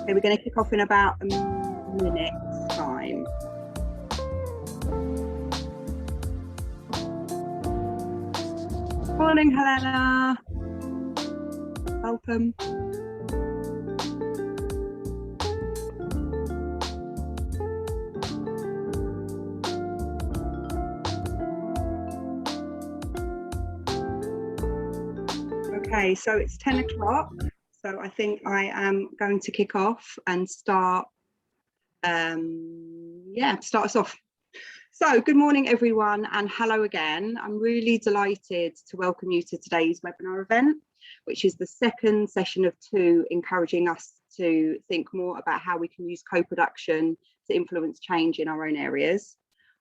Okay, we're going to kick off in about a minute's time. Morning, Helena. Welcome. Okay, so it's 10 o'clock. So I think I am going to kick off and start us off. So good morning, everyone, and hello again. I'm really delighted to welcome you to today's webinar event, which is the second session of 2, encouraging us to think more about how we can use co-production to influence change in our own areas.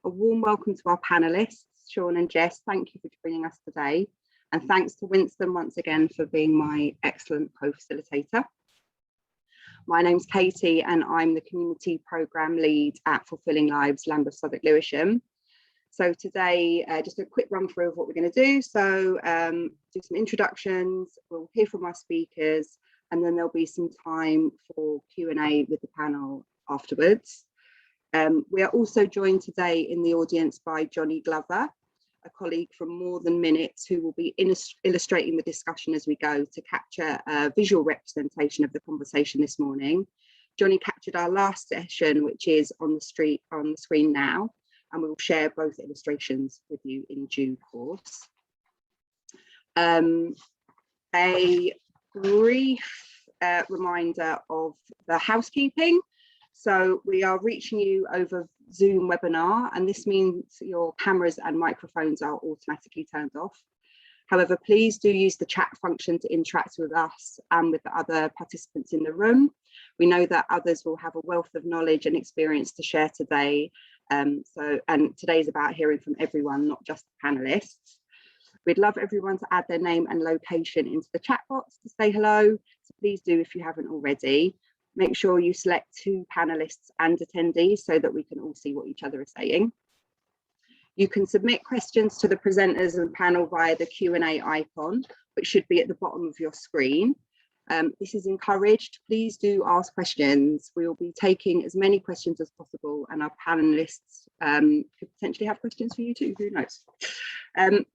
A warm welcome to our panelists, Sean and Jess. Thank you for joining us today. And thanks to Winston once again for being my excellent co-facilitator. My name's Katie and I'm the Community Programme Lead at Fulfilling Lives, Lambeth, Southwark, Lewisham. So today, just a quick run through of what we're going to do. So do some introductions, we'll hear from our speakers, and then there'll be some time for Q&A with the panel afterwards. We are also joined today in the audience by Johnny Glover, a colleague from More Than Minutes, who will be illustrating the discussion as we go to capture a visual representation of the conversation this morning. Johnny captured our last session, which is on the screen now, and we will share both illustrations with you in due course. A brief reminder of the housekeeping. So we are reaching you over Zoom webinar, and this means your cameras and microphones are automatically turned off. However, please do use the chat function to interact with us and with the other participants in the room. We know that others will have a wealth of knowledge and experience to share today. And today is about hearing from everyone, not just the panelists. We'd love everyone to add their name and location into the chat box to say hello. So please do if you haven't already. Make sure you select 2 panelists and attendees so that we can all see what each other is saying. You can submit questions to the presenters and panel via the Q&A icon, which should be at the bottom of your screen. This is encouraged. Please do ask questions. We will be taking as many questions as possible, and our panelists could potentially have questions for you too, who knows.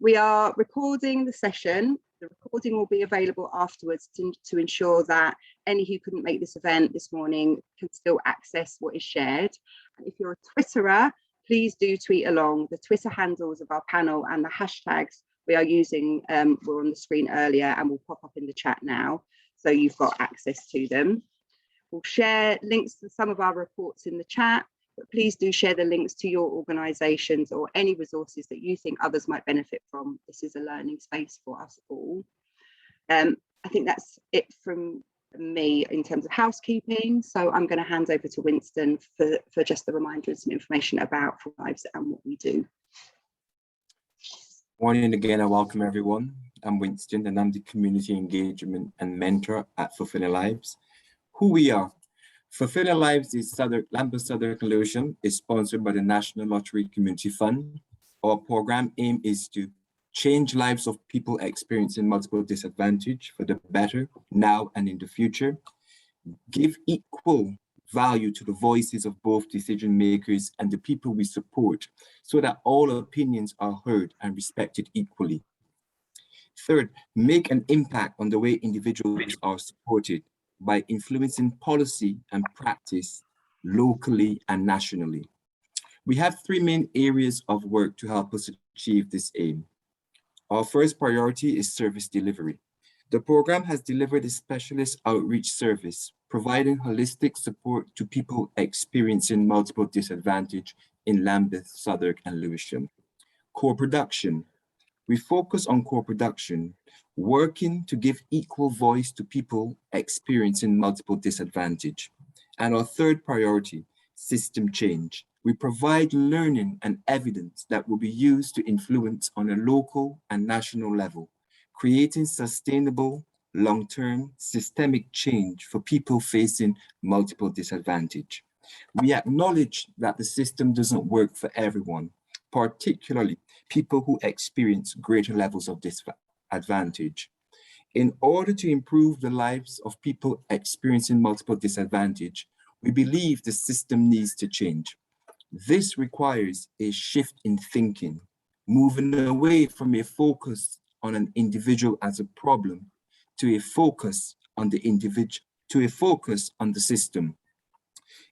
We are recording the session. The recording will be available afterwards to ensure that any who couldn't make this event this morning can still access what is shared. And if you're a Twitterer, please do tweet along. The Twitter handles of our panel and the hashtags we are using were on the screen earlier and will pop up in the chat now, so you've got access to them. We'll share links to some of our reports in the chat, but please do share the links to your organisations or any resources that you think others might benefit from. This is a learning space for us all. I think that's it from me in terms of housekeeping. So I'm going to hand over to Winston for just the reminder and some information about Full Lives and what we do. Morning again and welcome everyone. I'm Winston and I'm the Community Engagement and Mentor at Fulfilling Lives. Who we are. Fulfilling Lives is Lambeth, Southwark and Lewisham, is sponsored by the National Lottery Community Fund. Our program aim is to change lives of people experiencing multiple disadvantage for the better now and in the future, give equal value to the voices of both decision makers and the people we support so that all opinions are heard and respected equally. Third, make an impact on the way individuals are supported by influencing policy and practice locally and nationally. We have 3 main areas of work to help us achieve this aim. Our first priority is service delivery. The program has delivered a specialist outreach service, providing holistic support to people experiencing multiple disadvantage in Lambeth, Southwark and Lewisham. Co-production. We focus on co-production, working to give equal voice to people experiencing multiple disadvantage. And our third priority, system change. We provide learning and evidence that will be used to influence on a local and national level, creating sustainable, long-term, systemic change for people facing multiple disadvantage. We acknowledge that the system doesn't work for everyone, particularly people who experience greater levels of disadvantage. In order to improve the lives of people experiencing multiple disadvantage, we believe the system needs to change. This requires a shift in thinking, moving away from a focus on an individual as a problem to a focus on the individual, to a focus on the system.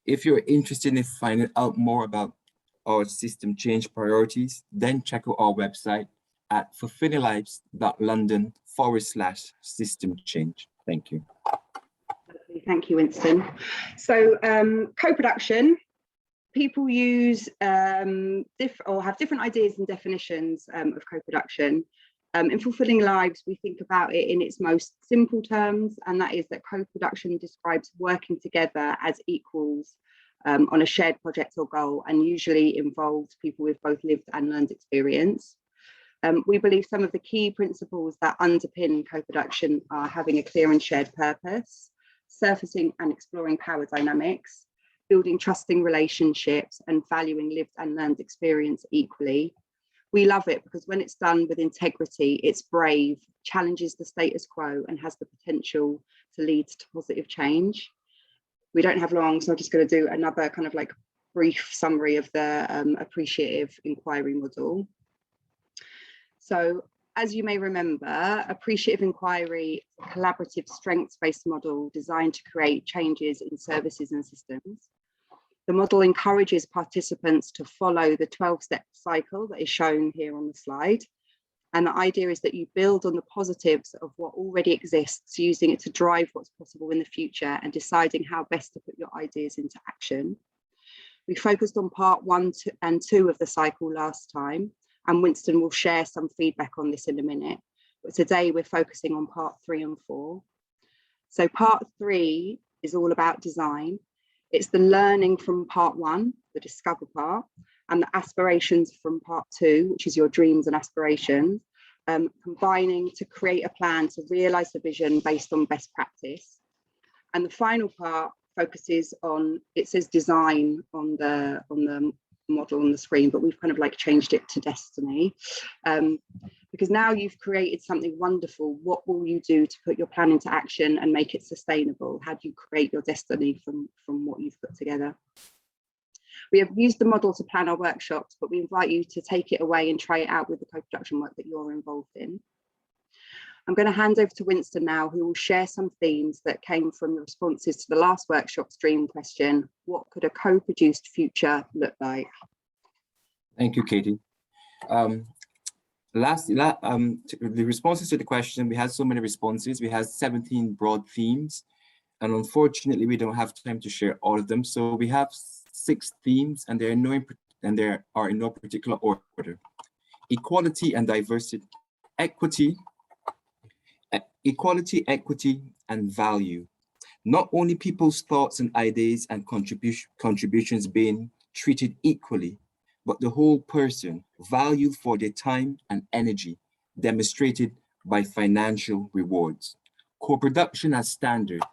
If you're interested in finding out more about our system change priorities, then check out our website at fulfillinglives.london/system change. Thank you. Thank you, Winston. So co-production, people use have different ideas and definitions of co-production. In Fulfilling Lives, we think about it in its most simple terms, and that is that co-production describes working together as equals on a shared project or goal, and usually involves people with both lived and learned experience. We believe some of the key principles that underpin co-production are having a clear and shared purpose, surfacing and exploring power dynamics, building trusting relationships, and valuing lived and learned experience equally. We love it because when it's done with integrity, it's brave, challenges the status quo, and has the potential to lead to positive change. We don't have long, so I'm just going to do another kind of like brief summary of the appreciative inquiry model. So, as you may remember, appreciative inquiry is a collaborative strengths-based model designed to create changes in services and systems. The model encourages participants to follow the 12-step cycle that is shown here on the slide. And the idea is that you build on the positives of what already exists, using it to drive what's possible in the future and deciding how best to put your ideas into action. We focused on part 1 and 2 of the cycle last time, and Winston will share some feedback on this in a minute. But today we're focusing on part 3 and 4. So part 3 is all about design. It's the learning from part 1, the discover part, and the aspirations from part 2, which is your dreams and aspirations, combining to create a plan to realise the vision based on best practice. And the final part focuses on, it says design on the model on the screen, but we've kind of like changed it to destiny, because now you've created something wonderful. What will you do to put your plan into action and make it sustainable? How do you create your destiny from what you've put together? We have used the model to plan our workshops, but we invite you to take it away and try it out with the co-production work that you're involved in. I'm going to hand over to Winston now, who will share some themes that came from the responses to the last workshop's dream question: what could a co-produced future look like? Thank you, Katie. The responses to the question, we had so many responses. We had 17 broad themes, and unfortunately, we don't have time to share all of them. So we have 6 themes, and they are in no particular order: equality and diversity, equality, equity, and value. Not only people's thoughts and ideas and contributions being treated equally, but the whole person valued for their time and energy, demonstrated by financial rewards. Co-production as standard,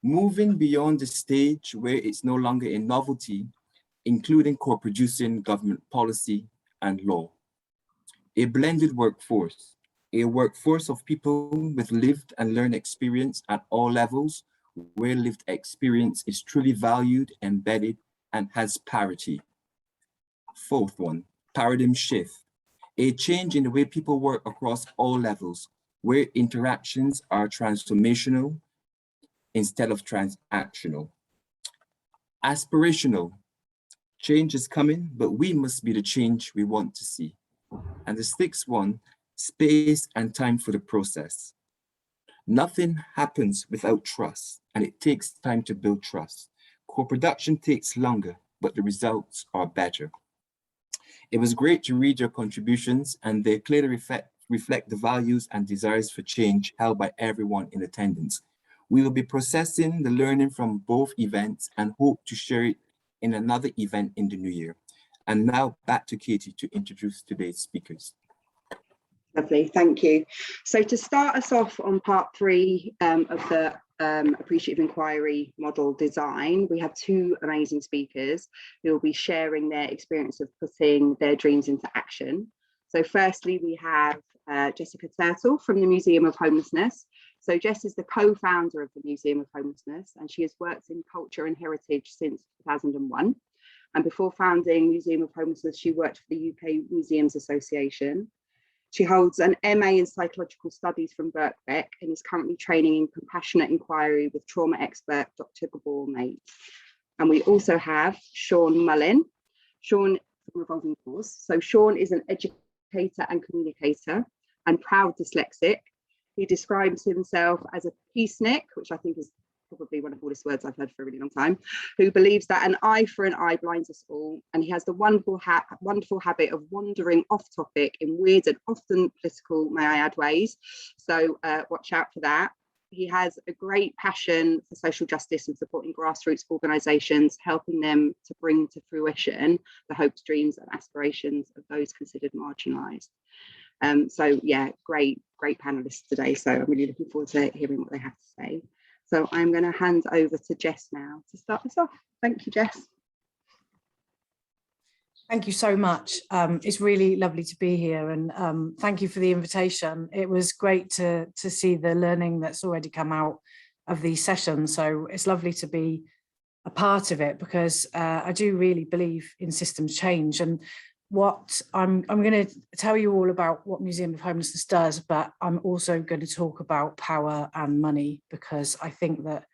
moving beyond the stage where it's no longer a novelty, including co-producing government policy and law. A blended workforce, a workforce of people with lived and learned experience at all levels, where lived experience is truly valued, embedded, and has parity. 4th one, paradigm shift, a change in the way people work across all levels, where interactions are transformational instead of transactional. Aspirational, change is coming, but we must be the change we want to see. And the 6th one, space and time for the process. Nothing happens without trust, and it takes time to build trust. Co-production takes longer, but the results are better. It was great to read your contributions, and they clearly reflect the values and desires for change held by everyone in attendance. We will be processing the learning from both events and hope to share it in another event in the new year. And now back to Katie to introduce today's speakers. Lovely, thank you. So to start us off on part 3 of the Appreciative Inquiry model design, we have 2 amazing speakers who will be sharing their experience of putting their dreams into action. So firstly, we have Jessica Turtle from the Museum of Homelessness, So Jess is the co-founder of the Museum of Homelessness, and she has worked in culture and heritage since 2001. And before founding Museum of Homelessness, she worked for the UK Museums Association. She holds an MA in Psychological Studies from Birkbeck and is currently training in compassionate inquiry with trauma expert Dr. Gabor Mate. And we also have Sean Mullen. Sean from Revolving Doors. So Sean is an educator and communicator and proud dyslexic. He describes himself as a peacenik, which I think is probably one of the oldest words I've heard for a really long time, who believes that an eye for an eye blinds us all. And he has the wonderful habit of wandering off topic in weird and often political, may I add, ways. So watch out for that. He has a great passion for social justice and supporting grassroots organisations, helping them to bring to fruition the hopes, dreams and aspirations of those considered marginalised. So yeah, great panelists today. So I'm really looking forward to hearing what they have to say. So I'm going to hand over to Jess now to start this off. Thank you, Jess. Thank you so much. It's really lovely to be here, and thank you for the invitation. It was great to see the learning that's already come out of these sessions. So it's lovely to be a part of it, because I do really believe in systems change. And what I'm going to tell you all about what Museum of Homelessness does, but I'm also going to talk about power and money, because I think that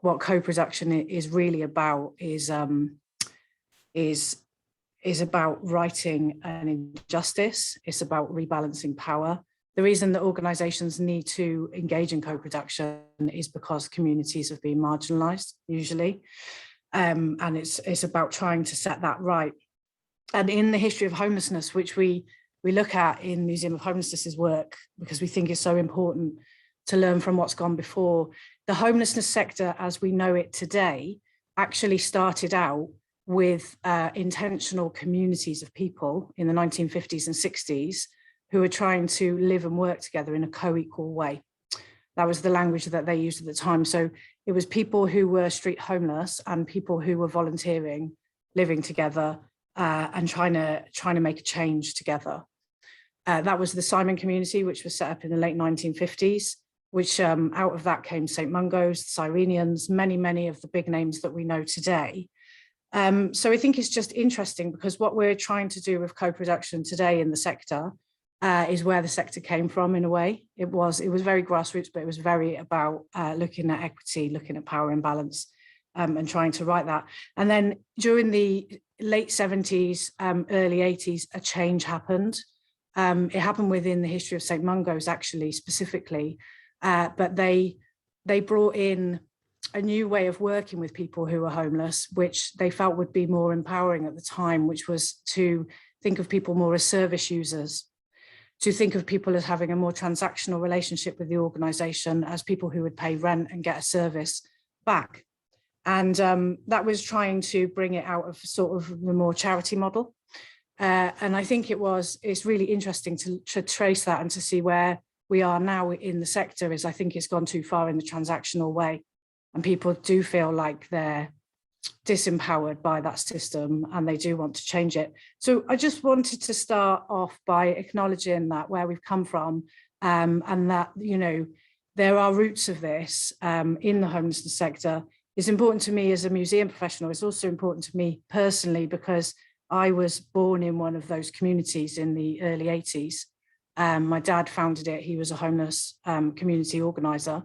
what co-production is really about is about righting an injustice. It's about rebalancing power. The reason that organisations need to engage in co-production is because communities have been marginalised, usually, and it's about trying to set that right. And in the history of homelessness, which we look at in Museum of Homelessness's work, because we think it's so important to learn from what's gone before, the homelessness sector as we know it today actually started out with intentional communities of people in the 1950s and 60s who were trying to live and work together in a co-equal way. That was the language that they used at the time. So it was people who were street homeless and people who were volunteering, living together, and trying to make a change together. That was the Simon community, which was set up in the late 1950s, which out of that came St. Mungo's, the Cyrenians, many of the big names that we know today. So I think it's just interesting, because what we're trying to do with co-production today in the sector is where the sector came from, in a way. It was very grassroots, but it was very about looking at equity, looking at power imbalance, and trying to right that. And then during the late 70s, early 80s, a change happened. It happened within the history of St. Mungo's, actually, specifically, but they brought in a new way of working with people who were homeless, which they felt would be more empowering at the time, which was to think of people more as service users, to think of people as having a more transactional relationship with the organisation, as people who would pay rent and get a service back. And that was trying to bring it out of sort of the more charity model. And I think it's really interesting to trace that and to see where we are now in the sector. I think it's gone too far in the transactional way. And people do feel like they're disempowered by that system and they do want to change it. So I just wanted to start off by acknowledging that where we've come from, and that, you know, there are roots of this in the homelessness sector. It's important to me as a museum professional. It's also important to me personally, because I was born in one of those communities in the early 80s. My dad founded it. He was a homeless community organizer,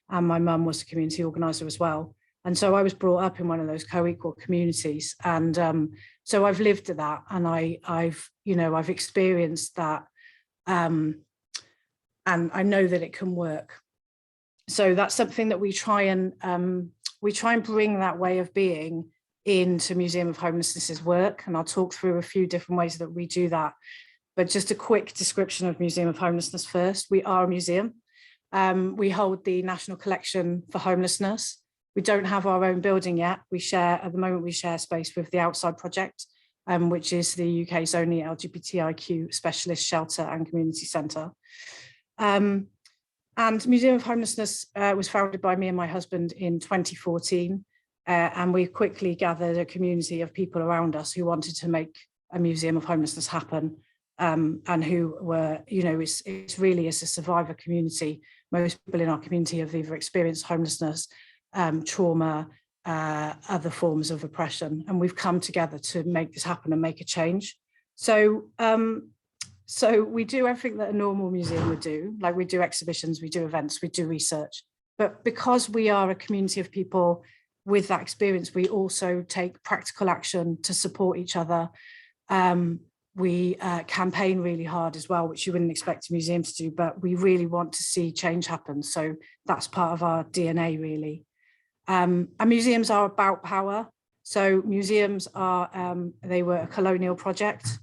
and my mum was a community organizer as well. And so I was brought up in one of those co-equal communities. And so I've lived that, and I've experienced that. And I know that it can work. So that's something that we try and bring that way of being into Museum of Homelessness's work. And I'll talk through a few different ways that we do that. But just a quick description of Museum of Homelessness first. We are a museum. We hold the National Collection for Homelessness. We don't have our own building yet. At the moment, we share space with the Outside Project, which is the UK's only LGBTIQ specialist shelter and community centre. And Museum of Homelessness was founded by me and my husband in 2014. And we quickly gathered a community of people around us who wanted to make a Museum of Homelessness happen, and who were, it's really a survivor community. most people in our community have either experienced homelessness, trauma, other forms of oppression, and we've come together to make this happen and make a change. So we do everything that a normal museum would do, like we do exhibitions, we do events, we do research. But because we are a community of people with that experience, we also take practical action to support each other. We campaign really hard as well, which you wouldn't expect a museum to do, but we really want to see change happen. So that's part of our DNA, really. And museums are about power. So museums are, they were a colonial project.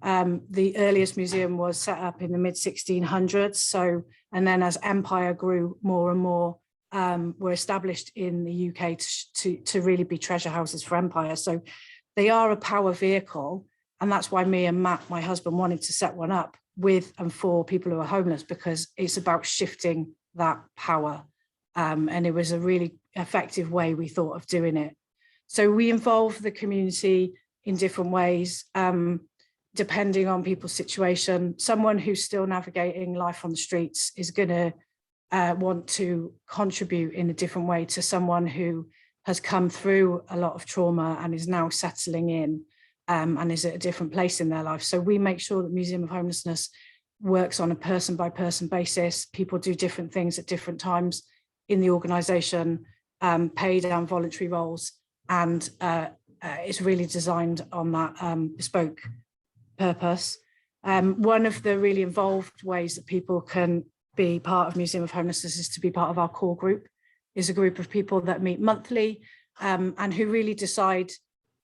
The earliest museum was set up in the mid-1600s. So, and then as empire grew more and more, were established in the UK to really be treasure houses for empire. So they are a power vehicle. And that's why me and Matt, my husband, wanted to set one up with and for people who are homeless, because it's about shifting that power. And it was a really effective way we thought of doing it. So we involve the community in different ways, depending on people's situation. Someone who's still navigating life on the streets is going to want to contribute in a different way to someone who has come through a lot of trauma and is now settling in and is at a different place in their life. So we make sure that Museum of Homelessness works on a person-by-person basis. People do different things at different times in the organisation, paid and voluntary roles, and it's really designed on that bespoke purpose. One of the really involved ways that people can be part of Museum of Homelessness is to be part of our core group. Is a group of people that meet monthly and who really decide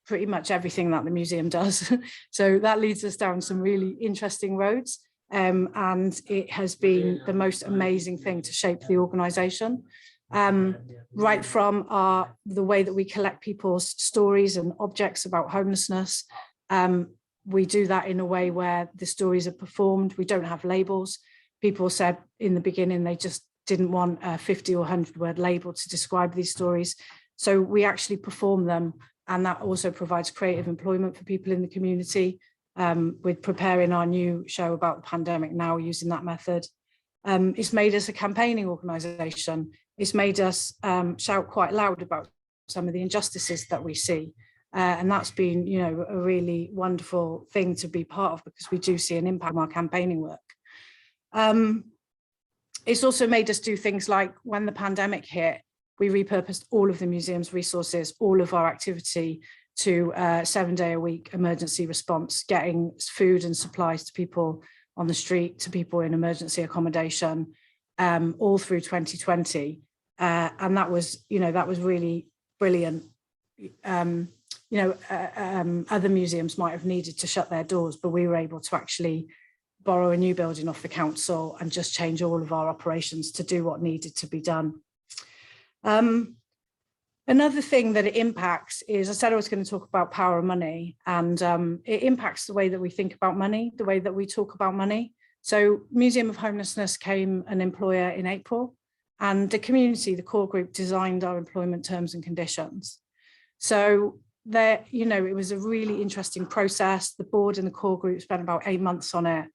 pretty much everything that the museum does. So that leads us down some really interesting roads, and it has been the most amazing thing to shape the organisation. Right from the way that we collect people's stories and objects about homelessness. We do that in a way where the stories are performed. We don't have labels. People said in the beginning they just didn't want a 50 or 100 word label to describe these stories. So we actually perform them, and that also provides creative employment for people in the community. With preparing our new show about the pandemic now using that method. It's made us a campaigning organisation. It's made us shout quite loud about some of the injustices that we see. And that's been, you know, a really wonderful thing to be part of, because we do see an impact on our campaigning work. It's also made us do things like, when the pandemic hit, we repurposed all of the museum's resources, all of our activity to 7-day-a-week emergency response, getting food and supplies to people on the street, to people in emergency accommodation, all through 2020. And that was, you know, that was really brilliant. Other museums might have needed to shut their doors, but we were able to actually borrow a new building off the council and just change all of our operations to do what needed to be done. Another thing that it impacts is, I said I was going to talk about power and money, and it impacts the way that we think about money, the way that we talk about money. So Museum of Homelessness came an employer in April, and the community, the core group, designed our employment terms and conditions. So there, you know, it was a really interesting process. The board and the core group spent about 8 months on it.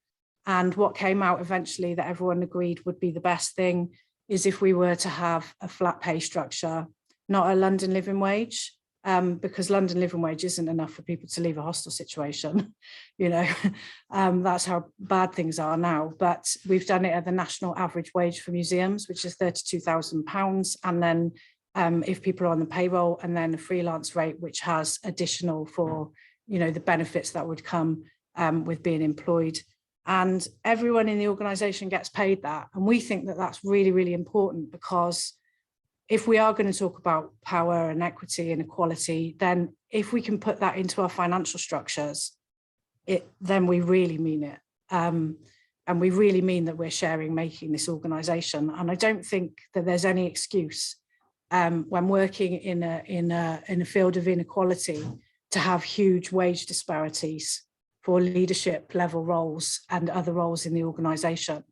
And what came out eventually that everyone agreed would be the best thing is if we were to have a flat pay structure, not a London living wage, because London living wage isn't enough for people to leave a hostel situation. You know, that's how bad things are now. But we've done it at the national average wage for museums, which is £32,000. And then if people are on the payroll, and then a freelance rate, which has additional for, you know, the benefits that would come with being employed. And everyone in the organisation gets paid that. And we think that that's really, really important, because if we are going to talk about power and equity and equality, then if we can put that into our financial structures, then we really mean it. And we really mean that we're sharing making this organisation. And I don't think that there's any excuse when working in a field of inequality to have huge wage disparities for leadership level roles and other roles in the organisation.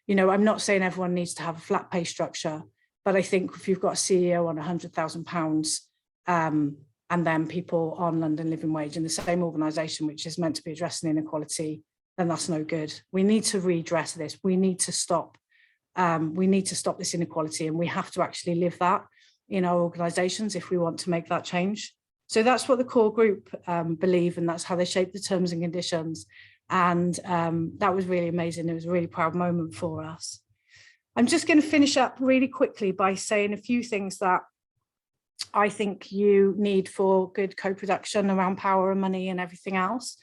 You know, I'm not saying everyone needs to have a flat pay structure, but I think if you've got a CEO on £100,000 and then people on London living wage in the same organisation, which is meant to be addressing inequality, then that's no good. We need to redress this. We need to stop We need to stop this inequality, and we have to actually live that in our organisations if we want to make that change. So that's what the core group believe, and that's how they shape the terms and conditions. And that was really amazing. It was a really proud moment for us. I'm just going to finish up really quickly by saying a few things that I think you need for good co-production around power and money and everything else.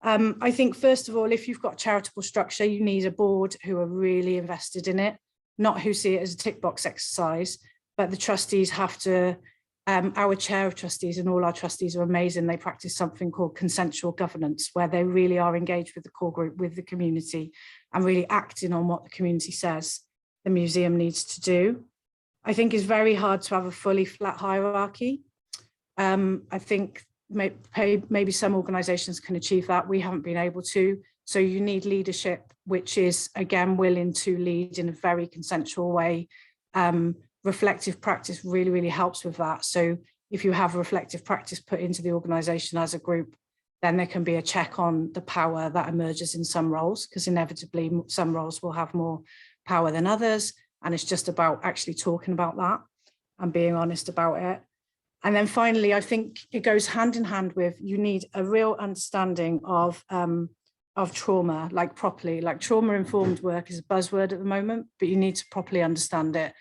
I think, first of all, if you've got charitable structure, you need a board who are really invested in it, not who see it as a tick box exercise, but the trustees have to, our chair of trustees and all our trustees are amazing. They practice something called consensual governance, where they really are engaged with the core group, with the community, and really acting on what the community says the museum needs to do. I think it's very hard to have a fully flat hierarchy. I think maybe some organisations can achieve that. We haven't been able to. So you need leadership, which is, again, willing to lead in a very consensual way. Reflective practice really, really helps with that. So if you have reflective practice put into the organisation as a group, then there can be a check on the power that emerges in some roles, because inevitably some roles will have more power than others. And it's just about actually talking about that and being honest about it. And then finally, I think it goes hand in hand with, you need a real understanding of trauma, like properly, like trauma-informed work is a buzzword at the moment, but you need to properly understand it.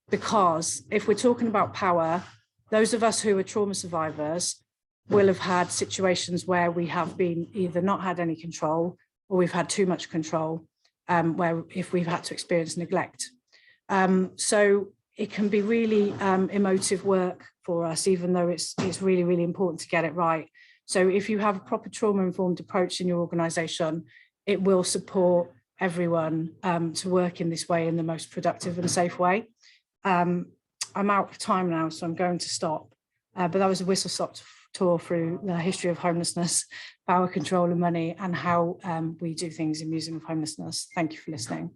Because if we're talking about power, those of us who are trauma survivors will have had situations where we have been either not had any control, or we've had too much control, where if we've had to experience neglect. So it can be really emotive work for us, even though it's really, really important to get it right. So if you have a proper trauma-informed approach in your organisation, it will support everyone to work in this way in the most productive and safe way. I'm out of time now, so I'm going to stop. But that was a whistle-stop tour through the history of homelessness, power, control and money, and how we do things in Museum of Homelessness. Thank you for listening.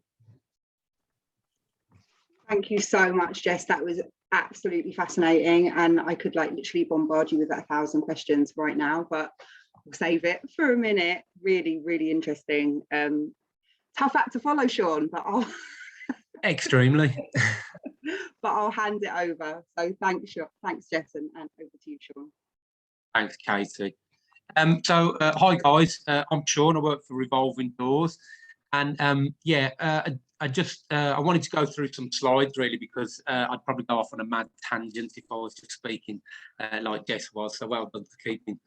Thank you so much, Jess. That was absolutely fascinating, and I could like literally bombard you with 1,000 questions right now, but we'll save it for a minute. Really, really interesting. Tough act to follow, Sean, but I'll extremely. But I'll hand it over. So thanks, Jess, and over to you, Sean. Thanks, Katie. Hi guys, I'm Sean. I work for Revolving Doors, and I wanted to go through some slides really, because I'd probably go off on a mad tangent if I was just speaking like Jess was. So well done for keeping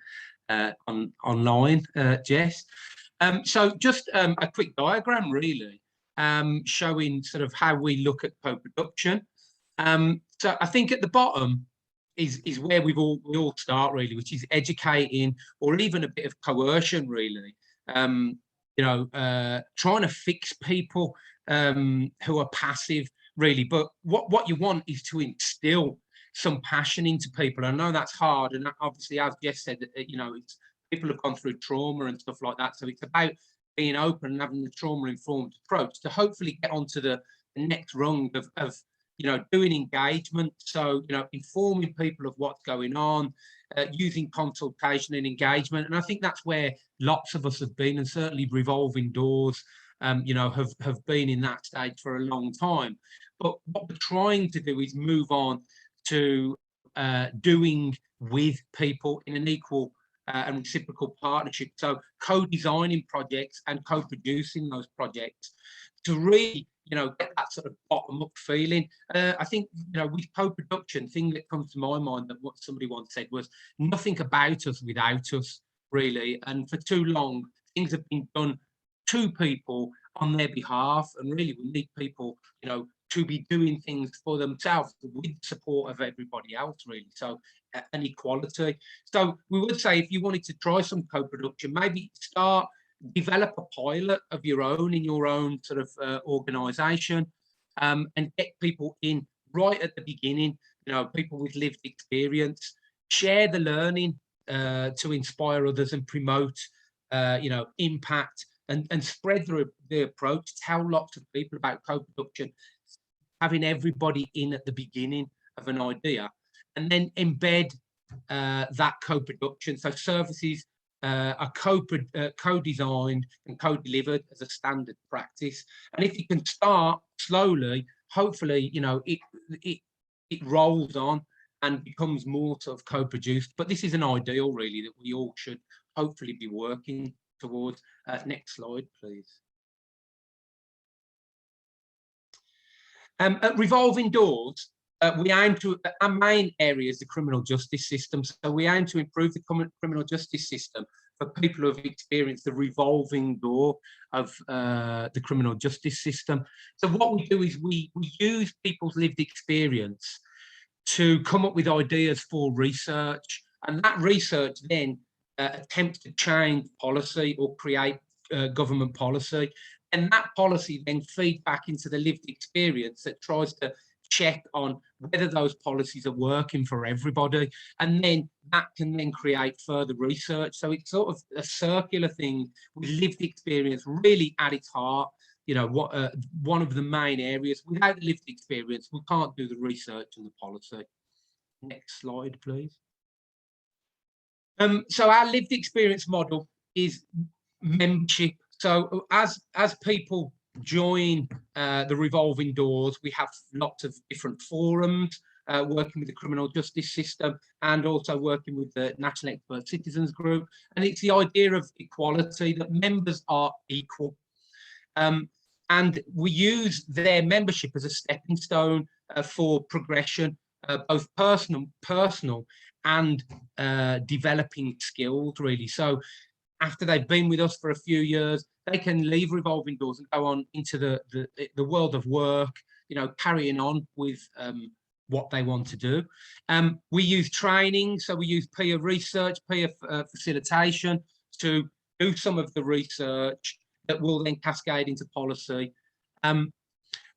online, Jess. So just a quick diagram really, showing sort of how we look at co-production. So I think at the bottom is where we all start really, which is educating, or even a bit of coercion really. Trying to fix people who are passive really, but what you want is to instill some passion into people. I know that's hard, and obviously, as Jess said, it's people have gone through trauma and stuff like that, so it's about being open and having the trauma-informed approach to hopefully get onto the next rung of doing engagement. So informing people of what's going on, using consultation and engagement. And I think that's where lots of us have been, and certainly Revolving Doors have been in that stage for a long time. But what we're trying to do is move on to doing with people in an equal and reciprocal partnership. So co-designing projects and co-producing those projects to really get that sort of bottom-up feeling. I think, with co-production, thing that comes to my mind that what somebody once said was nothing about us without us, really. And for too long, things have been done to people on their behalf, and really we need people, to be doing things for themselves with the support of everybody else, really. So an equality. So we would say, if you wanted to try some co-production, maybe develop a pilot of your own in your own sort of organisation, and get people in right at the beginning, people with lived experience, share the learning to inspire others and promote, impact, and spread the approach, tell lots of people about co-production, having everybody in at the beginning of an idea, and then embed that co-production. So services are co-designed and co-delivered as a standard practice. And if you can start slowly, hopefully, you know, it rolls on and becomes more sort of co-produced. But this is an ideal, really, that we all should hopefully be working towards. Next slide, please. At Revolving Doors, we aim to, our main area is the criminal justice system. So we aim to improve the criminal justice system for people who have experienced the revolving door of the criminal justice system. So what we do is we use people's lived experience to come up with ideas for research, and that research then attempts to change policy or create government policy, and that policy then feeds back into the lived experience that tries to check on whether those policies are working for everybody, and then that can then create further research. So it's sort of a circular thing with lived experience really at its heart. You know, what one of the main areas. Without the lived experience, we can't do the research and the policy. Next slide, please. So our lived experience model is membership. So as people join the Revolving Doors, we have lots of different forums working with the criminal justice system and also working with the National Expert Citizens Group. And it's the idea of equality, that members are equal. And we use their membership as a stepping stone for progression, both personal and developing skills, really. So after they've been with us for a few years, they can leave Revolving Doors and go on into the world of work, you know, carrying on with what they want to do. We use training, so we use peer research, peer facilitation to do some of the research that will then cascade into policy.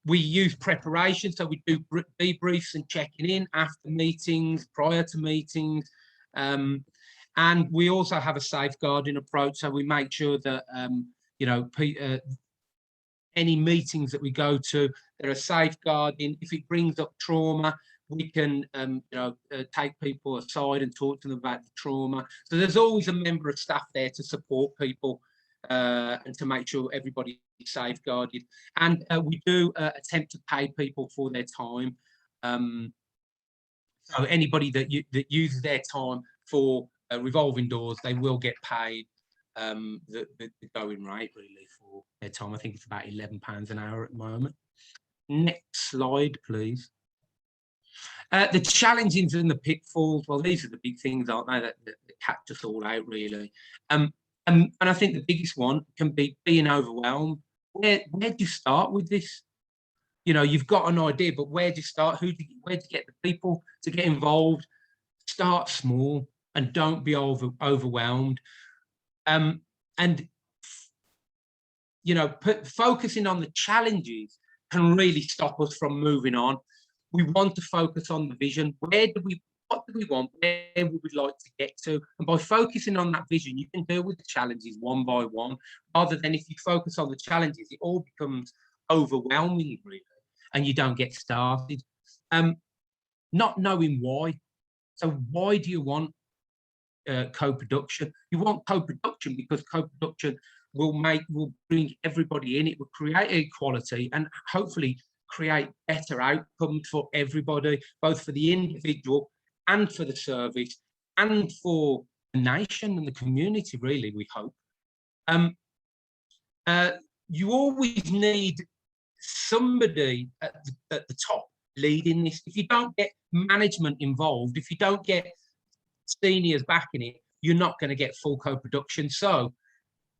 We use preparation, so we do debriefs and checking in after meetings, prior to meetings. And we also have a safeguarding approach, so we make sure that, you know, any meetings that we go to, there are safeguarding. If it brings up trauma, we can, you know, take people aside and talk to them about the trauma. So there's always a member of staff there to support people and to make sure everybody is safeguarded. And we do attempt to pay people for their time. So anybody that uses their time for Revolving Doors, they will get paid the going rate, really, for their time. I think it's about £11 an hour at the moment. Next slide, please. The challenges and the pitfalls, well, these are the big things, aren't they, that catch us all out, really. And I think the biggest one can be being overwhelmed. Where do you start with this? You know, you've got an idea, but where do you start? Where do you get the people to get involved? Start small and don't be overwhelmed. And, you know, focusing on the challenges can really stop us from moving on. We want to focus on the vision. What do we want? Where would we like to get to? And by focusing on that vision, you can deal with the challenges one by one, rather than if you focus on the challenges, it all becomes overwhelming, really, and you don't get started. Not knowing why. So why do you want co-production? You want co-production because co-production will bring everybody in. It will create equality and hopefully create better outcomes for everybody, both for the individual and for the service and for the nation and the community, really, we hope. You always need somebody at the top leading this. If you don't get management involved, if you don't get seniors backing it, you're not going to get full co-production. So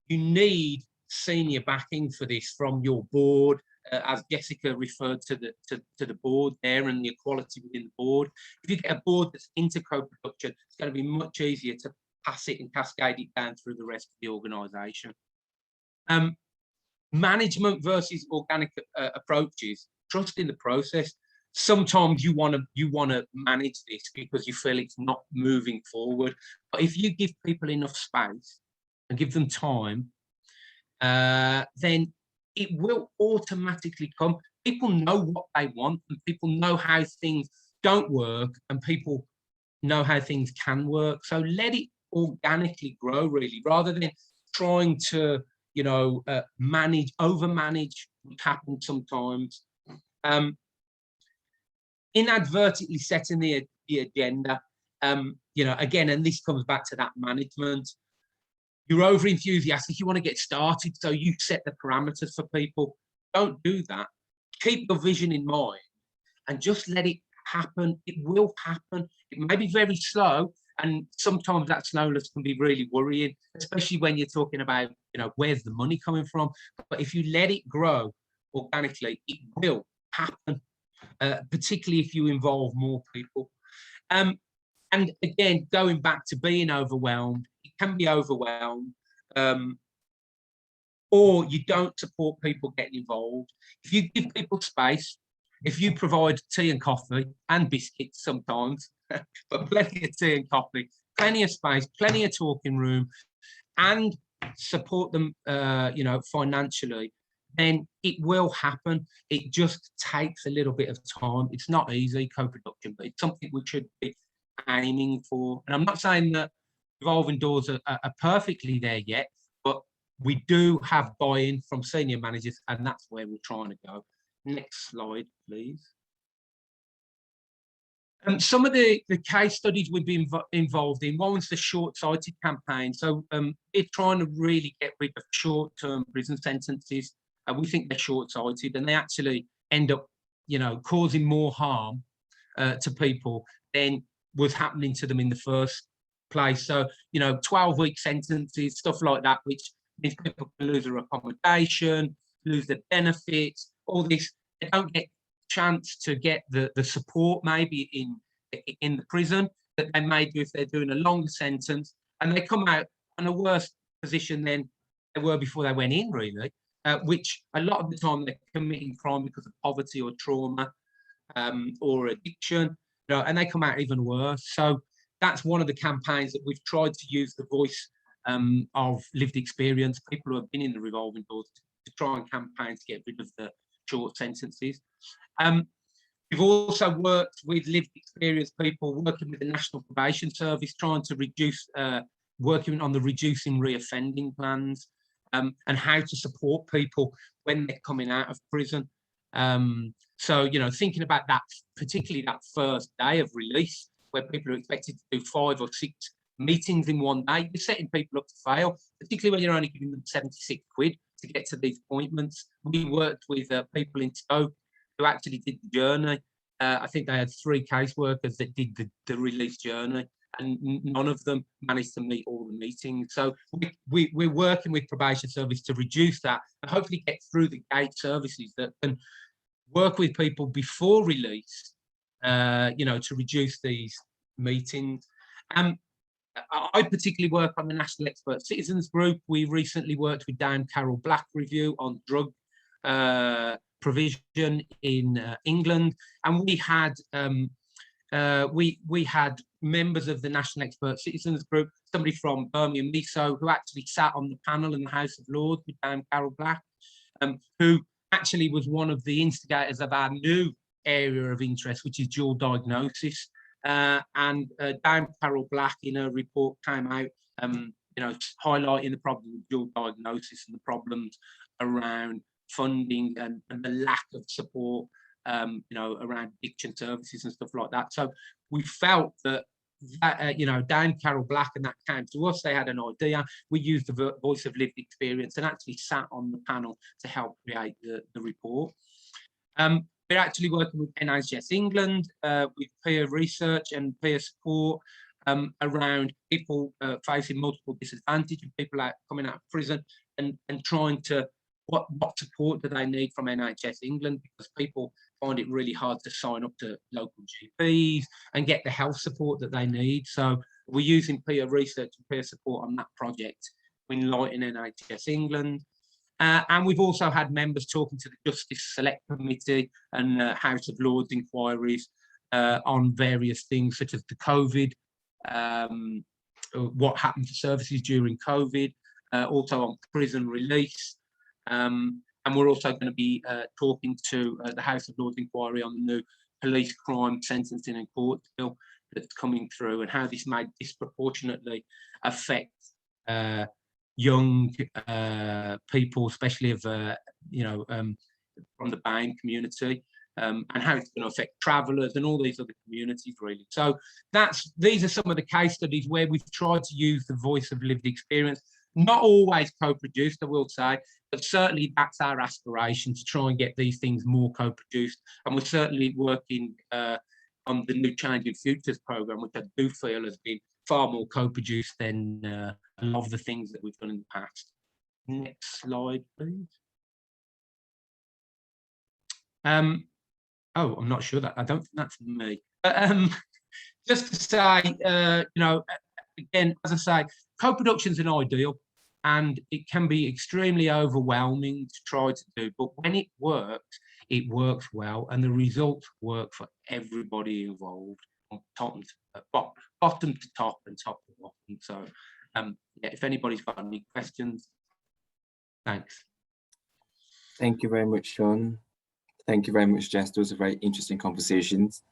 you need senior backing for this from your board, as Jessica referred to the board there and the equality within the board. If you get a board that's into co-production, it's going to be much easier to pass it and cascade it down through the rest of the organisation. Management versus organic approaches. Trust in the process. Sometimes you want to manage this because you feel it's not moving forward. But if you give people enough space and give them time, then it will automatically come. People know what they want, and people know how things don't work, and people know how things can work. So let it organically grow, really, rather than trying to, you know, overmanage, which happens sometimes. Inadvertently setting the agenda, you know, again, and this comes back to that management. You're over enthusiastic, you want to get started, so you set the parameters for people. Don't do that. Keep your vision in mind and just let it happen. It will happen. It may be very slow, and sometimes that slowness can be really worrying, especially when you're talking about, you know, where's the money coming from. But if you let it grow organically, it will happen, particularly if you involve more people. And again, going back to being overwhelmed, it can be overwhelmed, or you don't support people getting involved. If you give people space, if you provide tea and coffee and biscuits sometimes, but plenty of tea and coffee, plenty of space, plenty of talking room, and support them, you know, financially, then it will happen. It just takes a little bit of time. It's not easy, co-production, but it's something we should be aiming for. And I'm not saying that Revolving Doors are perfectly there yet, but we do have buy-in from senior managers, and that's where we're trying to go. Next slide, please. Some of the case studies we've been involved in, one was the short-sighted campaign. So they're trying to really get rid of short-term prison sentences. We think they're short-sighted, and they actually end up, you know, causing more harm to people than was happening to them in the first place. So, you know, 12-week sentences, stuff like that, which means people can lose their accommodation, lose their benefits, all this. They don't get chance to get the support maybe in the prison that they may do if they're doing a longer sentence, and they come out in a worse position than they were before they went in, really, which a lot of the time they're committing crime because of poverty or trauma or addiction, you know, and they come out even worse. So that's one of the campaigns that we've tried to use the voice of lived experience, people who have been in the Revolving Doors, to try and campaign to get rid of the short sentences. We've also worked with lived experience people, working with the National Probation Service, trying to reduce, working on the reducing reoffending plans, and how to support people when they're coming out of prison. So, you know, thinking about that, particularly that first day of release, where people are expected to do 5 or 6 meetings in one day, you're setting people up to fail, particularly when you're only giving them 76 quid to get to these appointments. We worked with people in Stoke who actually did the journey. I think they had 3 caseworkers that did the release journey, and none of them managed to meet all the meetings. So we're working with Probation Service to reduce that and hopefully get through the gate services that can work with people before release, you know, to reduce these meetings. I particularly work on the National Expert Citizens Group. We recently worked with Dame Carol Black Review on drug provision in England, and we had members of the National Expert Citizens Group, somebody from Birmingham Miso, who actually sat on the panel in the House of Lords with Dame Carol Black, who actually was one of the instigators of our new area of interest, which is dual diagnosis. And Dame Carol Black, in her report, came out, you know, highlighting the problem of dual diagnosis and the problems around funding and the lack of support, you know, around addiction services and stuff like that. So we felt that, you know, Dame Carol Black and that came to us. They had an idea. We used the voice of lived experience and actually sat on the panel to help create the report. We're actually working with NHS England with peer research and peer support around people facing multiple disadvantage and people coming out of prison, and trying to, what support do they need from NHS England, because people find it really hard to sign up to local GPs and get the health support that they need. So we're using peer research and peer support on that project to enlighten NHS England. And we've also had members talking to the Justice Select Committee and House of Lords inquiries on various things, such as the COVID, what happened to services during COVID, also on prison release. And we're also going to be talking to the House of Lords inquiry on the new police crime sentencing and court bill, that's coming through, and how this may disproportionately affect young people, especially of from the BAME community, and how it's going to affect travellers and all these other communities, really. So these are some of the case studies where we've tried to use the voice of lived experience. Not always co-produced, I will say, but certainly that's our aspiration, to try and get these things more co-produced. And we're certainly working on the new Challenging Futures programme, which I do feel has been far more co-produced than a lot of the things that we've done in the past. Next slide, please. I'm not sure that, I don't think that's me. But just to say, again, as I say, co-production is an ideal, and it can be extremely overwhelming to try to do, but when it works well, and the results work for everybody involved, on top and bottom to top and top to bottom. So, yeah, if anybody's got any questions, thanks. Thank you very much, Sean. Thank you very much, Jess. Those are very interesting conversations.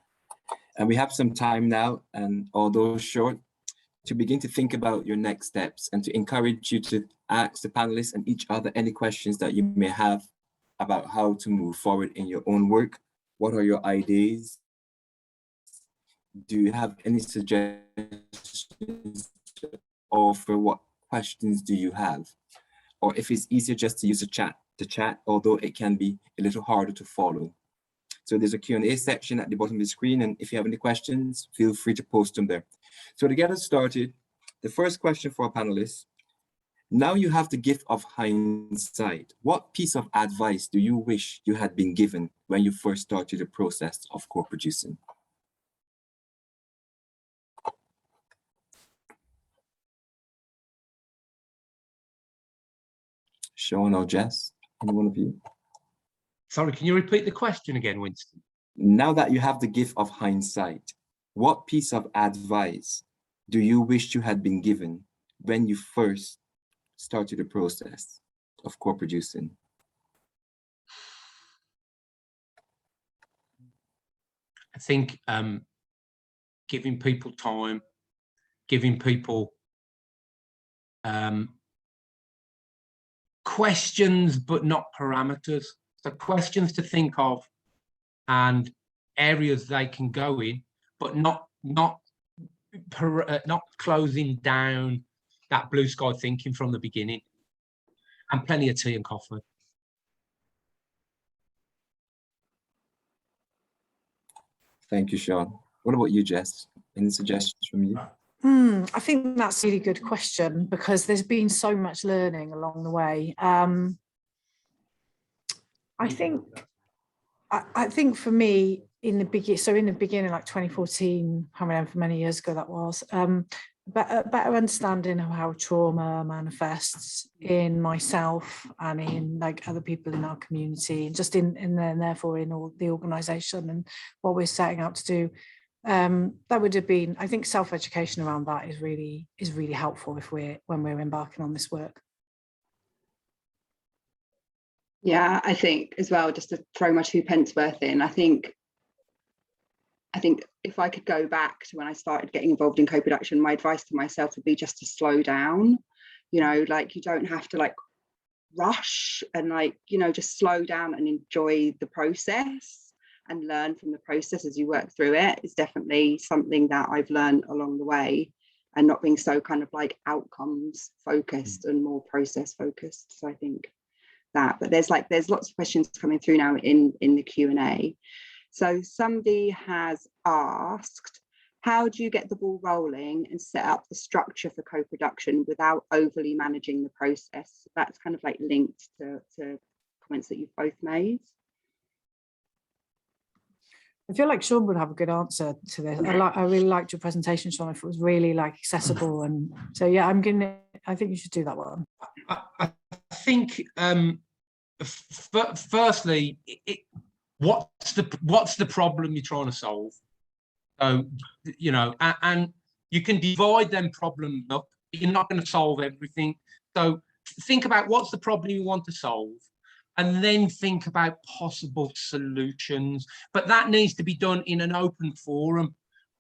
And we have some time now, and although short, to begin to think about your next steps, and to encourage you to ask the panelists and each other any questions that you may have about how to move forward in your own work. What are your ideas? Do you have any suggestions to offer? What questions do you have? Or if it's easier just to use the chat, although it can be a little harder to follow. So there's a Q&A section at the bottom of the screen, and if you have any questions, feel free to post them there. So to get us started, the first question for our panelists: now you have the gift of hindsight. What piece of advice do you wish you had been given when you first started the process of co-producing? Sean or Jess, any one of you? Sorry, can you repeat the question again, Winston? Now that you have the gift of hindsight, what piece of advice do you wish you had been given when you first started the process of co-producing? I think giving people time, giving people questions, but not parameters. So questions to think of and areas they can go in, but not closing down that blue sky thinking from the beginning, and plenty of tea and coffee. Thank you, Sean. What about you, Jess? Any suggestions from you? I think that's a really good question, because there's been so much learning along the way. I think for me, in the beginning, like 2014, how many years ago that was, better understanding of how trauma manifests in myself and in like other people in our community, and just in there, and therefore in all the organisation and what we're setting out to do. That would have been, I think, self-education around that is really helpful when we're embarking on this work. Yeah, I think as well, just to throw my 2 pence worth in, I think if I could go back to when I started getting involved in co-production, my advice to myself would be just to slow down. Like, you don't have to like rush, and like, just slow down and enjoy the process and learn from the process as you work through it. Is definitely something that I've learned along the way, and not being so kind of like outcomes focused and more process focused. So I think that, but there's lots of questions coming through now in the Q&A. So somebody has asked, how do you get the ball rolling and set up the structure for co-production without overly managing the process? That's kind of like linked to comments that you've both made. I feel like Sean would have a good answer to this. I really liked your presentation, Sean. If it was really like accessible, and so yeah, I think you should do that one. I think firstly, what's the problem you're trying to solve? So, and you can divide them problems up, but you're not going to solve everything. So think about what's the problem you want to solve, and then think about possible solutions. But that needs to be done in an open forum.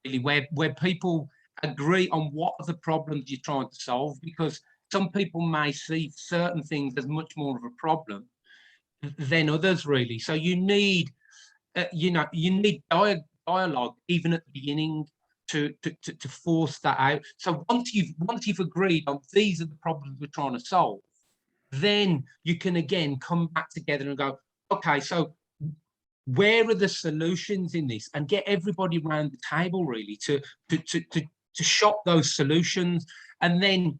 really, where people agree on what are the problems you're trying to solve, because some people may see certain things as much more of a problem than others, really. So you need, you need dialogue even at the beginning to force that out. So once you've agreed on these are the problems we're trying to solve, then you can again come back together and go, okay, so where are the solutions in this, and get everybody around the table really to shop those solutions, and then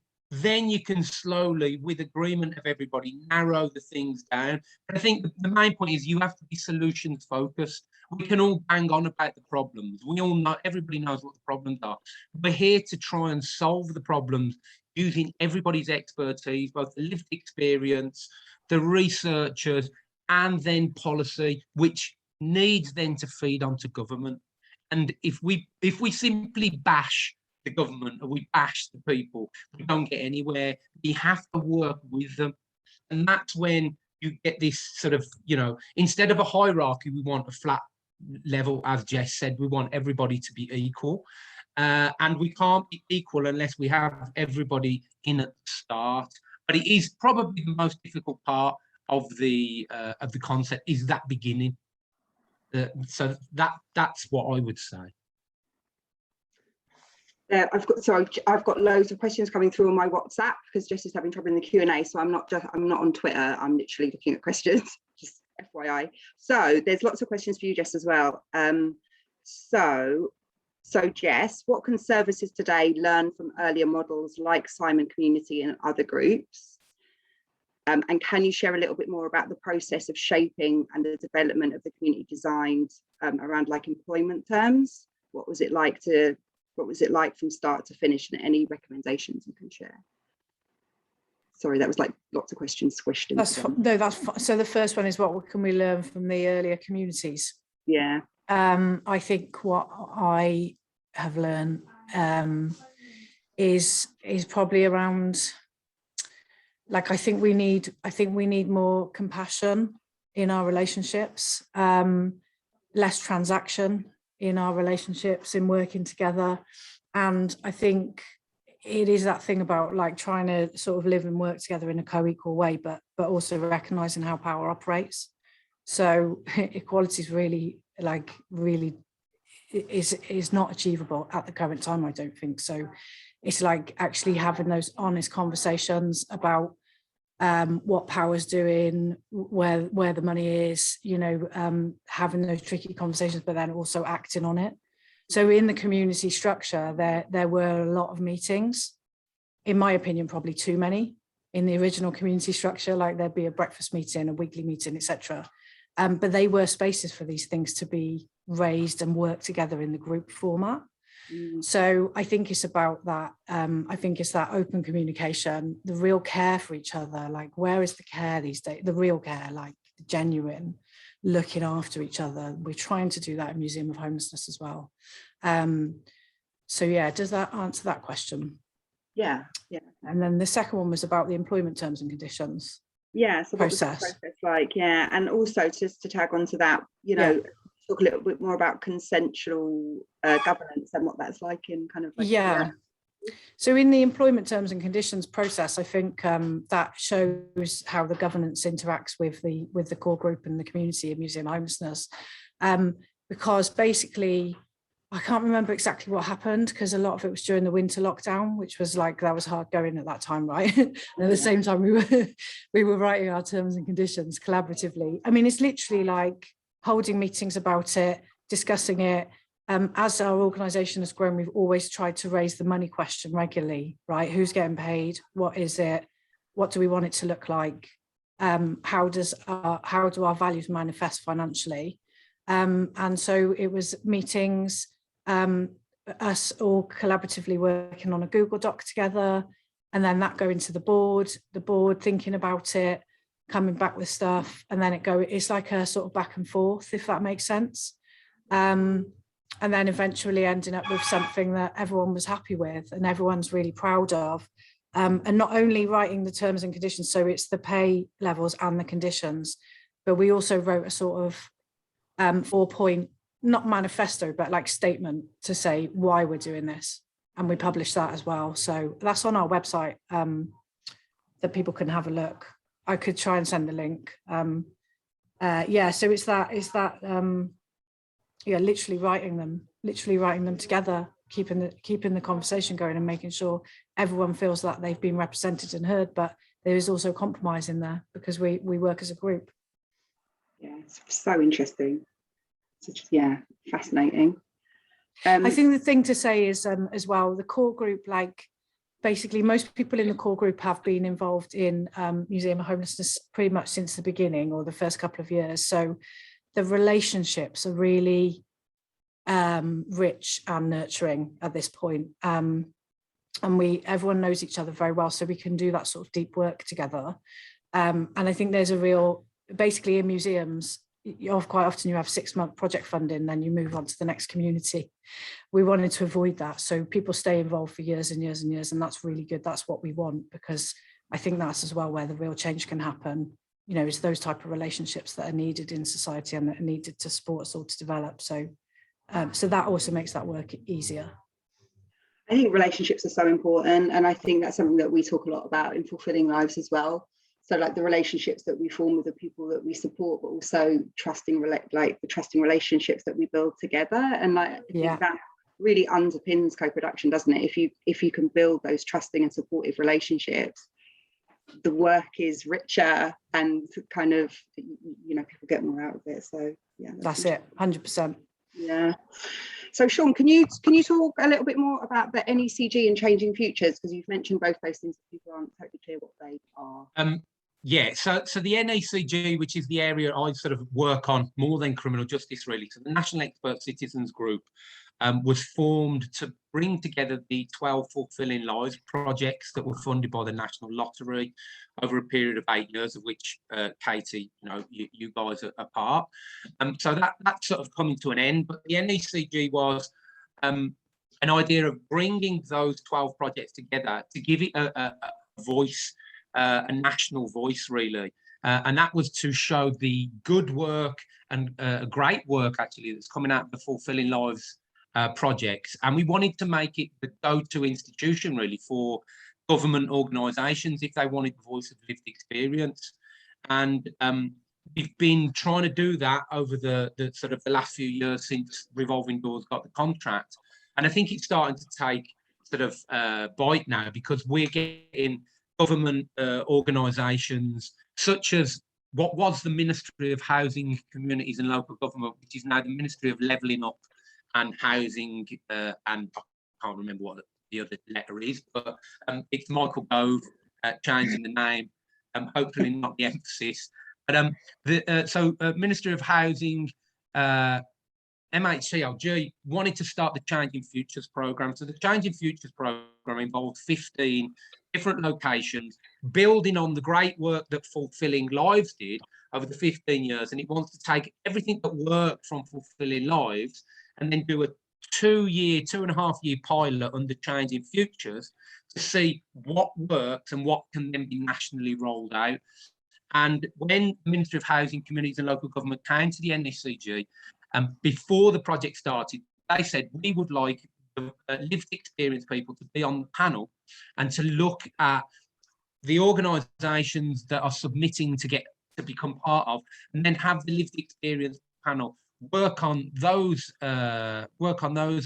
you can slowly, with agreement of everybody, narrow the things down. But I think the main point is you have to be solutions focused. We can all bang on about the problems. We all know, everybody knows what the problems are. We're here to try and solve the problems using everybody's expertise, both the lived experience, the researchers, and then policy, which needs then to feed onto government. And if we simply bash the government or we bash the people, we don't get anywhere. We have to work with them. And that's when you get this sort of, instead of a hierarchy, we want a flat level, as Jess said, we want everybody to be equal. And we can't be equal unless we have everybody in at the start. But it is probably the most difficult part of the concept, is that beginning. So that's what I would say. I've got loads of questions coming through on my WhatsApp because Jess is having trouble in the Q&A. So I'm not on Twitter. I'm literally looking at questions. Just FYI. So there's lots of questions for you, Jess, as well. So Jess, what can services today learn from earlier models like Simon Community and other groups? And can you share a little bit more about the process of shaping and the development of the community designed around like employment terms? What was it like from start to finish, and any recommendations you can share? Sorry, that was like lots of questions squished in. So the first one is, what can we learn from the earlier communities? Yeah. I think what I have learned is probably around, like, I think we need more compassion in our relationships, less transaction in our relationships, in working together. And I think it is that thing about like trying to sort of live and work together in a co-equal way, but also recognizing how power operates. So equality is not achievable at the current time, I don't think. So it's like actually having those honest conversations about what power's doing, where the money is, having those tricky conversations, but then also acting on it. So in the community structure, there were a lot of meetings, in my opinion, probably too many. In the original community structure, like there'd be a breakfast meeting, a weekly meeting, etc. But they were spaces for these things to be raised and work together in the group format. So I think it's about that. I think it's that open communication, the real care for each other. Like, where is the care these days? The real care, like the genuine looking after each other. We're trying to do that in Museum of Homelessness as well. So yeah, does that answer that question? Yeah. And then the second one was about the employment terms and conditions. Yeah, so what was that process like? Yeah, and also just to tag on to that, talk a little bit more about consensual governance and what that's like in kind of like, So in the employment terms and conditions process, I think that shows how the governance interacts with the core group and the community of Museum Homelessness, because basically I can't remember exactly what happened, because a lot of it was during the winter lockdown, which was like, that was hard going at that time, right? And at the same time we were writing our terms and conditions collaboratively. I mean, it's literally like holding meetings about it, discussing it. As our organisation has grown, we've always tried to raise the money question regularly, right? Who's getting paid? What is it? What do we want it to look like? How do our values manifest financially? And so it was meetings, us all collaboratively working on a Google Doc together, and then that going to the board thinking about it, coming back with stuff, and then it's like a sort of back and forth, if that makes sense. And then eventually ending up with something that everyone was happy with and everyone's really proud of. And not only writing the terms and conditions, so it's the pay levels and the conditions, but we also wrote a sort of 4-point not manifesto, but like statement to say why we're doing this. And we publish that as well. So that's on our website that people can have a look. I could try and send the link. Yeah, so it's that yeah, literally writing them together, keeping the conversation going and making sure everyone feels that they've been represented and heard, but there is also compromise in there because we work as a group. Yeah, it's so interesting. Yeah, fascinating. I think the thing to say is as well, the core group, like basically most people in the core group have been involved in Museum of Homelessness pretty much since the beginning or the first couple of years. So the relationships are really rich and nurturing at this point. And everyone knows each other very well, so we can do that sort of deep work together. And I think there's a real, basically in museums, quite often you have 6-month project funding, then you move on to the next community. We wanted to avoid that, so people stay involved for years and years and years, and that's really good. That's what we want, because I think that's as well where the real change can happen. You know, it's those type of relationships that are needed in society and that are needed to support us all to develop. So, so that also makes that work easier. I think relationships are so important, and I think that's something that we talk a lot about in Fulfilling Lives as well. So like the relationships that we form with the people that we support, but also trusting relationships that we build together. And like, yeah, that really underpins co-production, doesn't it? If you can build those trusting and supportive relationships, the work is richer and kind of, you know, people get more out of it. So yeah, that's it, 100%. Yeah. So Sean, can you talk a little bit more about the NECG and Changing Futures, because you've mentioned both those things, people aren't totally clear what they are. Yeah, so the NECG, which is the area I sort of work on more than criminal justice, really. So the National Expert Citizens Group was formed to bring together the 12 Fulfilling Lives projects that were funded by the National Lottery over a period of 8 years, of which Katie, you know, you guys are part. So that's sort of coming to an end. But the NECG was an idea of bringing those 12 projects together to give it a voice. A national voice, really, and that was to show the good work and great work actually that's coming out of the Fulfilling Lives projects, and we wanted to make it the go-to institution really for government organisations if they wanted the voice of lived experience. And we've been trying to do that over the sort of the last few years since Revolving Doors got the contract, and I think it's starting to take sort of bite now, because we're getting government organisations such as what was the Ministry of Housing, Communities and Local Government, which is now the Ministry of Levelling Up and Housing, and I can't remember what the other letter is, but it's Michael Gove changing the name, hopefully not the emphasis. But Ministry of Housing, MHCLG wanted to start the Changing Futures programme. So the Changing Futures programme involved 15 different locations, building on the great work that Fulfilling Lives did over the 15 years. And it wants to take everything that worked from Fulfilling Lives and then do a 2.5 year pilot under Changing Futures to see what works and what can then be nationally rolled out. And when the Ministry of Housing, Communities and Local Government came to the NECG, before the project started, they said, we would like the lived experience people to be on the panel and to look at the organisations that are submitting to become part of, and then have the lived experience panel work on those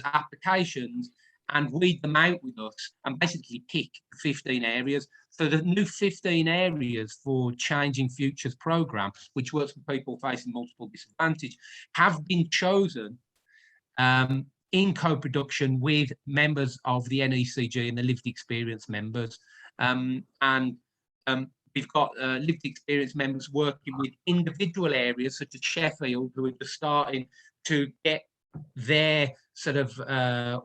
applications and weed them out with us and basically pick 15 areas. So the new 15 areas for Changing Futures programme, which works for people facing multiple disadvantage, have been chosen in co-production with members of the NECG and the lived experience members. We've got lived experience members working with individual areas such as Sheffield, who are just starting to get their sort of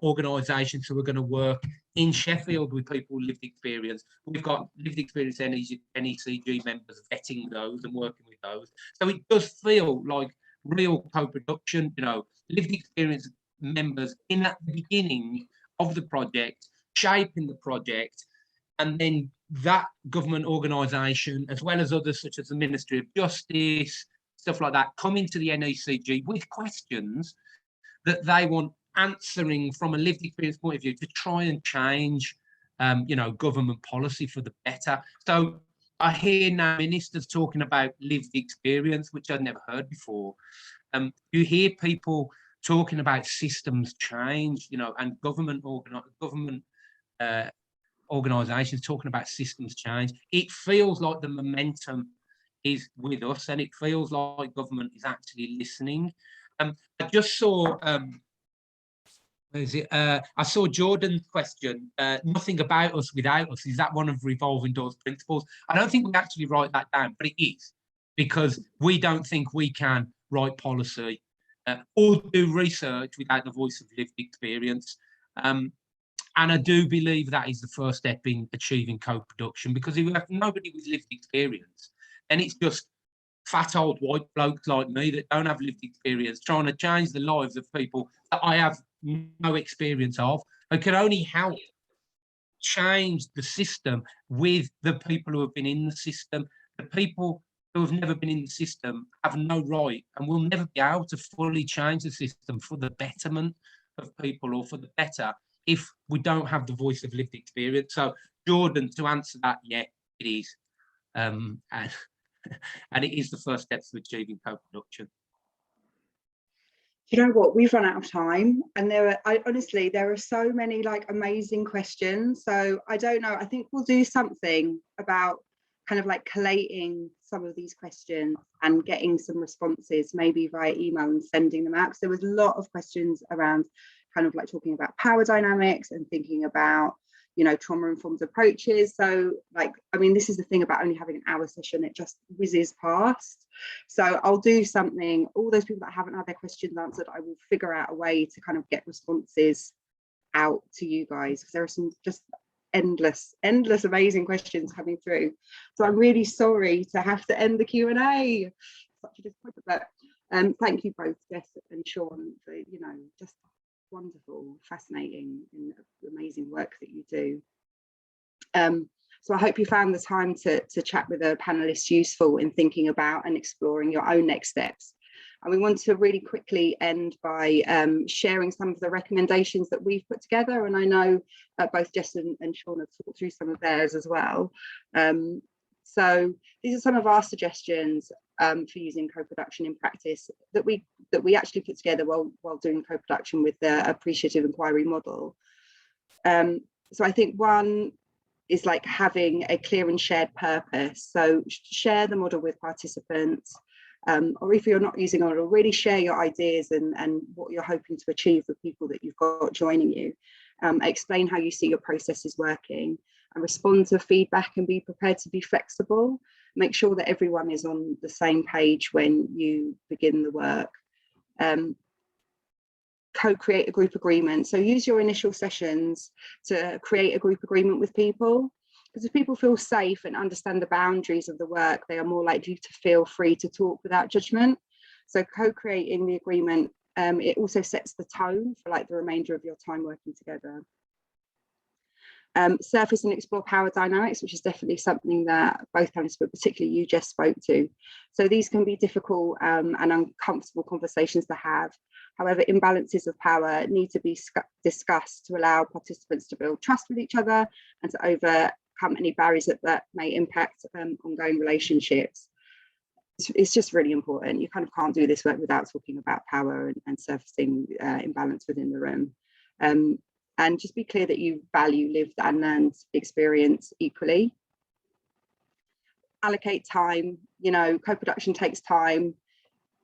organisations who are going to work in Sheffield with people with lived experience. We've got lived experience NECG members vetting those and working with those. So it does feel like real co-production, you know, lived experience members in at the beginning of the project, shaping the project, and then that government organisation, as well as others such as the Ministry of Justice, stuff like that, coming to the NECG with questions that they want answering from a lived experience point of view to try and change, you know, government policy for the better. So I hear now ministers talking about lived experience, which I'd never heard before. You hear people talking about systems change, you know, and government organisations talking about systems change. It feels like the momentum is with us, and it feels like government is actually listening. I just saw, I saw Jordan's question, nothing about us without us. Is that one of Revolving Doors principles? I don't think we actually write that down, but it is, because we don't think we can write policy or do research without the voice of lived experience. And I do believe that is the first step in achieving co-production, because if you have nobody with lived experience, then it's just fat old white blokes like me that don't have lived experience trying to change the lives of people that I have no experience of. I can only help change the system with the people who have been in the system. The people who have never been in the system have no right and will never be able to fully change the system for the betterment of people or for the better if we don't have the voice of lived experience. So, Jordan, to answer that, yeah, it is. And it is the first step to achieving co-production. You know what, we've run out of time, and honestly there are so many like amazing questions, so I don't know, I think we'll do something about kind of like collating some of these questions and getting some responses maybe via email and sending them out, because there was a lot of questions around kind of like talking about power dynamics and thinking about, you know, trauma-informed approaches. So like, I mean, this is the thing about only having an hour session, it just whizzes past. So I'll do something, all those people that haven't had their questions answered, I will figure out a way to kind of get responses out to you guys, because there are some just endless amazing questions coming through. So I'm really sorry to have to end the Q&A. Such a disappointment, but thank you both, Jess and Sean, for, you know, just wonderful, fascinating and amazing work that you do. So I hope you found the time to chat with the panelists useful in thinking about and exploring your own next steps. And we want to really quickly end by sharing some of the recommendations that we've put together. And I know both Jess and Sean have talked through some of theirs as well. So these are some of our suggestions for using co-production in practice that we actually put together while doing co-production with the appreciative inquiry model. So I think one is like having a clear and shared purpose. So share the model with participants, or if you're not using a model, really share your ideas and what you're hoping to achieve with people that you've got joining you. Explain how you see your processes working, and respond to feedback and be prepared to be flexible. Make sure that everyone is on the same page when you begin the work. Co-create a group agreement. So use your initial sessions to create a group agreement with people, because if people feel safe and understand the boundaries of the work, they are more likely to feel free to talk without judgment. So co-creating the agreement, it also sets the tone for like the remainder of your time working together. Surface and explore power dynamics, which is definitely something that both panelists, but particularly you, Jess, spoke to. So these can be difficult and uncomfortable conversations to have. However, imbalances of power need to be discussed to allow participants to build trust with each other and to overcome any barriers that may impact ongoing relationships. It's just really important. You kind of can't do this work without talking about power and surfacing imbalance within the room. And just be clear that you value lived and learned experience equally. Allocate time, you know, co-production takes time.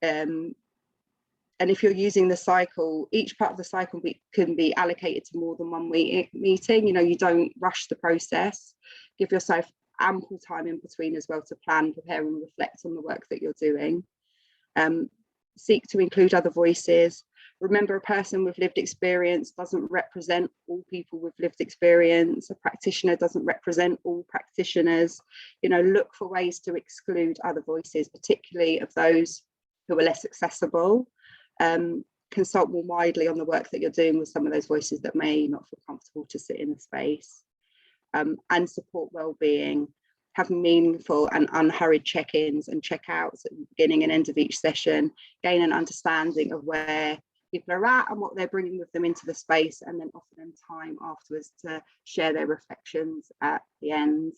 And if you're using the cycle, each part of the cycle can be allocated to more than one meeting. You know, you don't rush the process. Give yourself ample time in between as well to plan, prepare and reflect on the work that you're doing. Seek to include other voices. Remember, a person with lived experience doesn't represent all people with lived experience. A practitioner doesn't represent all practitioners. You know, look for ways to exclude other voices, particularly of those who are less accessible. Consult more widely on the work that you're doing with some of those voices that may not feel comfortable to sit in the space. And support well-being. Have meaningful and unhurried check-ins and check-outs at the beginning and end of each session. Gain an understanding of where people are at and what they're bringing with them into the space, and then offer them time afterwards to share their reflections at the end.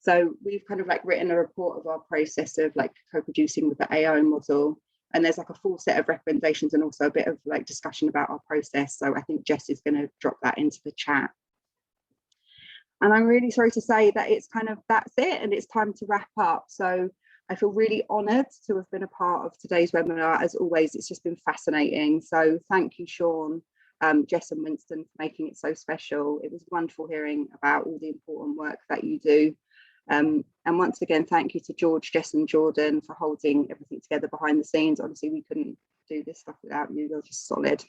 So we've kind of like written a report of our process of like co-producing with the AO model, and there's like a full set of recommendations and also a bit of like discussion about our process. So I think Jess is going to drop that into the chat. And I'm really sorry to say that it's kind of, that's it, and it's time to wrap up. So I feel really honoured to have been a part of today's webinar. As always, it's just been fascinating. So thank you, Sean, Jess and Winston, for making it so special. It was wonderful hearing about all the important work that you do. And once again, thank you to George, Jess and Jordan for holding everything together behind the scenes. Honestly, we couldn't do this stuff without you. You're just solid.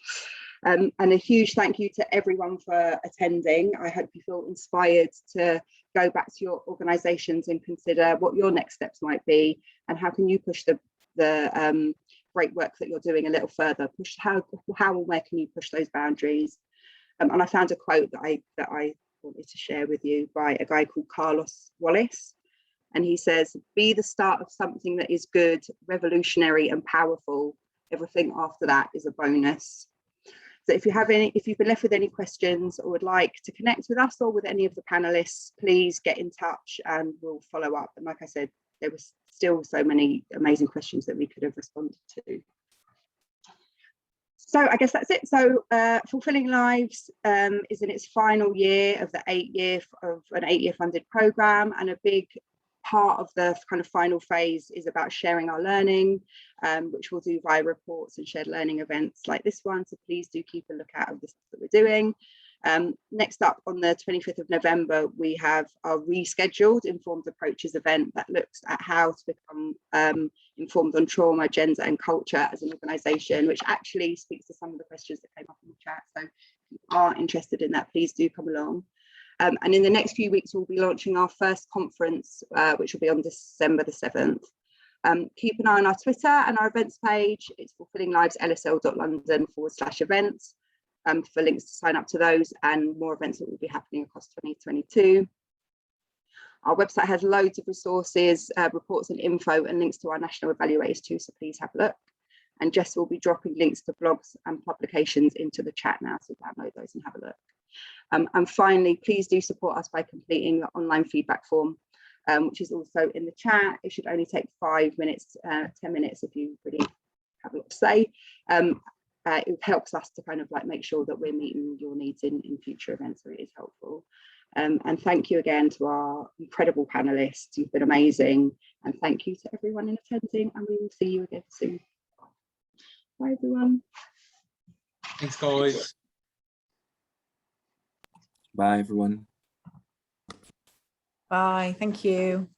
And a huge thank you to everyone for attending. I hope you feel inspired to go back to your organisations and consider what your next steps might be, and how can you push the great work that you're doing a little further. Push how and where can you push those boundaries? And I found a quote that I wanted to share with you by a guy called Carlos Wallace, and he says, "Be the start of something that is good, revolutionary and powerful. Everything after that is a bonus." So if you've been left with any questions or would like to connect with us or with any of the panelists, please get in touch and we'll follow up. And like I said, there was still so many amazing questions that we could have responded to. So I guess that's it. So Fulfilling Lives is in its final year of an 8-year funded programme, and a big part of the kind of final phase is about sharing our learning, which we'll do via reports and shared learning events like this one. So please do keep a lookout of this that we're doing. Next up, on the 25th of November, we have our rescheduled Informed Approaches event that looks at how to become informed on trauma, gender and culture as an organisation, which actually speaks to some of the questions that came up in the chat. So if you are interested in that, please do come along. And in the next few weeks, we'll be launching our first conference, which will be on December the 7th. Keep an eye on our Twitter and our events page. It's fulfillinglivesLSL.London/events for links to sign up to those and more events that will be happening across 2022. Our website has loads of resources, reports and info, and links to our national evaluators too, so please have a look. And Jess will be dropping links to blogs and publications into the chat now, so download those and have a look. And finally, please do support us by completing the online feedback form, which is also in the chat. It should only take 5 minutes, 10 minutes if you really have a lot to say. It helps us to kind of like make sure that we're meeting your needs in future events, so it is helpful. And thank you again to our incredible panelists. You've been amazing. And thank you to everyone in attending, and we will see you again soon. Bye, everyone. Thanks, guys. Bye, everyone. Bye. Thank you.